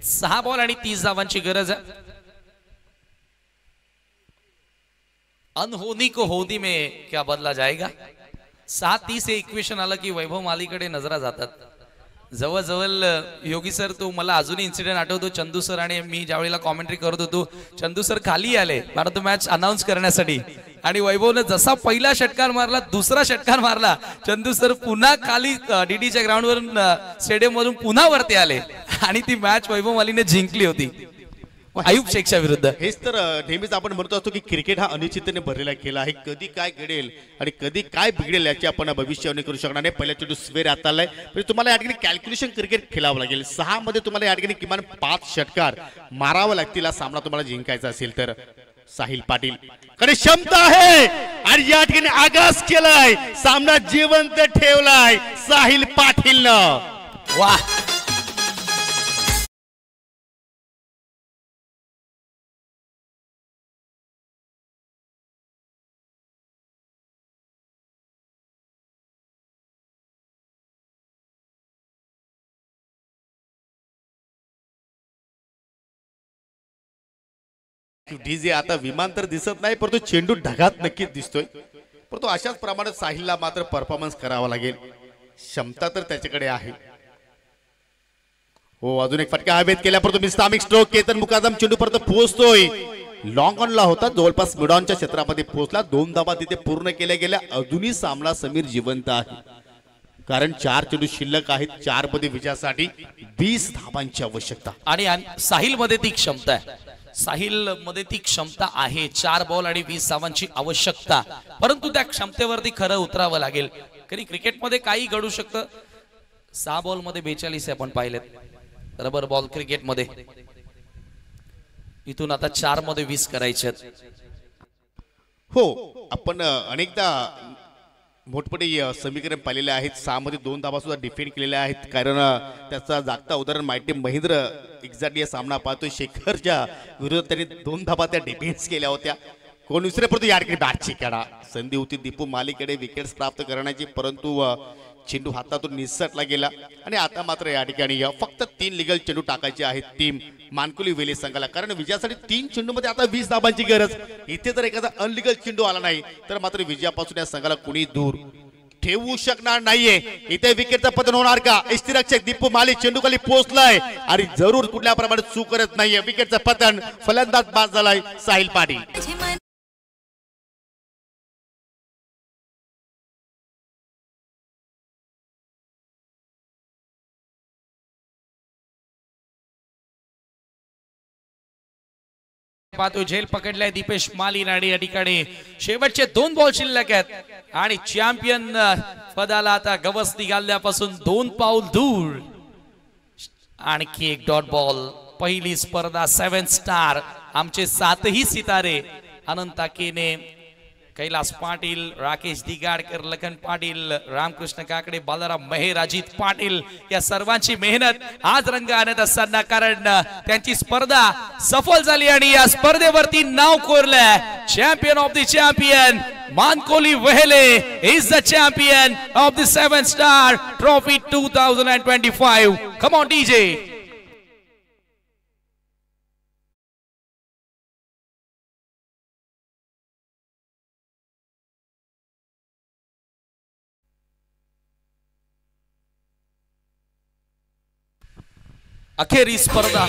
6 बॉल आणि 30 धावांची गरज आहे. अनहोनी को होनी में क्या बदला जाएगा. 6:30 हे इक्वेशन आलं की वैभव मालीकडे नजरा जातात. जवळजवळ योगी सर, तो मला अजूनही इन्सिडेंट आठवतो. चंदू सर आणि मी ज्यावेळेला कॉमेंट्री करत होतो, चंदू सर खाली आले मला तो मॅच अनाऊन्स करण्यासाठी आणि वैभवने जसा पहिला षटकार मारला, दुसरा षटकार मारला, चंदू सर पुन्हा खाली डीडीच्या ग्राउंडवरून स्टेडियम मधून पुन्हा वरती आले आणि ती मॅच वैभव मालीने जिंकली होती आयुब शेखच्या विरुद्ध. हेच तर नेहमीच आपण म्हणतो असतो की क्रिकेट हा अनिश्चिततेने भरलेला खेळ आहे. कधी काय घडेल आणि कधी काय बिघडेल याची आपण भविष्यवाणी करू शकणार नाही. पहिल्या चेंडू स्वेर हातालाय, म्हणजे तुम्हाला या ठिकाणी कॅल्क्युलेशन क्रिकेट खेळावं लागेल. 6 मध्ये तुम्हाला या ठिकाणी किमान 5 षटकार मारावं लागतील हा सामना तुम्हाला जिंकायचा असेल तर. साहिल पाटील कडे क्षमता आहे आणि या ठिकाणी आगास केलाय, सामना जिवंत ठेवलाय साहिल पाटीलनं. वाह, डीजे आता विमान तर दिसत नाही, परंतु चेंडू ढगात नक्कीच दिसतोय. परंतु अशाच प्रमाणे साहिलला मात्र परफॉर्मन्स करावा लागेल. क्षमता तर त्याच्याकडे आहे. हो, अजून एक फटका हवेत केल्या, परंतु मिस्टामिक स्ट्रोक केतन मुकादम चेंडू परत पोहोचतोय. लॉंग ऑनला होता, जवळपास मिड ऑनच्या क्षेत्रामध्ये पोहोचला. 2 धावा तिथे पूर्ण केल्या गेल्या. अजूनही सामना समीर जिवंत आहे, कारण 4 चेंडू शिल्लक आहेत. 4 मध्ये विजयासाठी 20 धावांची आवश्यकता आणि साहिल मध्ये ती क्षमता आहे. साहिल मध्ये ती क्षमता आहे. 4 बॉल आणि 20 धावांची आवश्यकता, परंतु त्या क्षमतेवरती खरं उतरावं लागेल. कारण क्रिकेटमध्ये काही घडू शकतं. 6 बॉल मध्ये 42 आपण पाहिलेत रबर बॉल क्रिकेटमध्ये. इथून आता 4 मध्ये 20 करायचे. हो, आपण अनेकदा मोठमोठे समीकरण पाहिलेले आहेत. 6 मध्ये 2 धावा सुद्धा डिफेंड केलेल्या आहेत, कारण त्याचा जागता उदाहरण माहिती महेंद्र एक्झॅक्टली सामना पाहतोय. शेखरच्या विरोधात त्यांनी 2 धावा त्या डिफेन्स केल्या होत्या. कोण विसरे परंतु या ठिकाणी बॅटची कडा संधी होती दीपू मालीकडे विकेट्स प्राप्त करण्याची, परंतु चेंडू हातातून निसटला गेला आणि आता मात्र या ठिकाणी फक्त 3 लिगल चेंडू टाकायचे आहेत टीम मानकुली वेले संघाला, कारण विजयासाठी 3 चेंडू मध्ये आता 20 धाबांची गरज. इथे जर एखादा अनलिगल चेंडू आला नाही तर मात्र विजयापासून या संघाला कुणी दूर ठेवू शकणार नाहीये. इथे विकेटचं पतन होणार का? यष्टिरक्षक दीपू माली चेंडू खाली पोहोचलाय आणि जरूर कुठल्या प्रमाणात चूक करत नाहीये. विकेटचं पतन, फलंदाज बाद झालाय साहिल पाटील. पाहतो झेल पकडलाय दीपेश माली आणि या ठिकाणी शेवटचे 2 बॉल शिल्लक आहेत आणि चॅम्पियन पदाला आता गवसणी घालण्यापासून 2 पाऊल दूर. आणखी एक डॉट बॉल. पहिली स्पर्धा 7 स्टार, आमचे 7ही सितारे अनंत केने, कैलास पाटील, राकेश दिगाडकर, लखन पाटील, रामकृष्ण काकडे, बालाराम मेहर, अजित पाटील या सर्वांची मेहनत आज रंग आणत असताना, कारण त्यांची स्पर्धा सफल झाली आणि या स्पर्धेवरती नाव कोरलंय. Champion of the champion Mankoli Vehle is the champion of the 7 star trophy 2025. Come on DJ. अखेरी स्पर्धा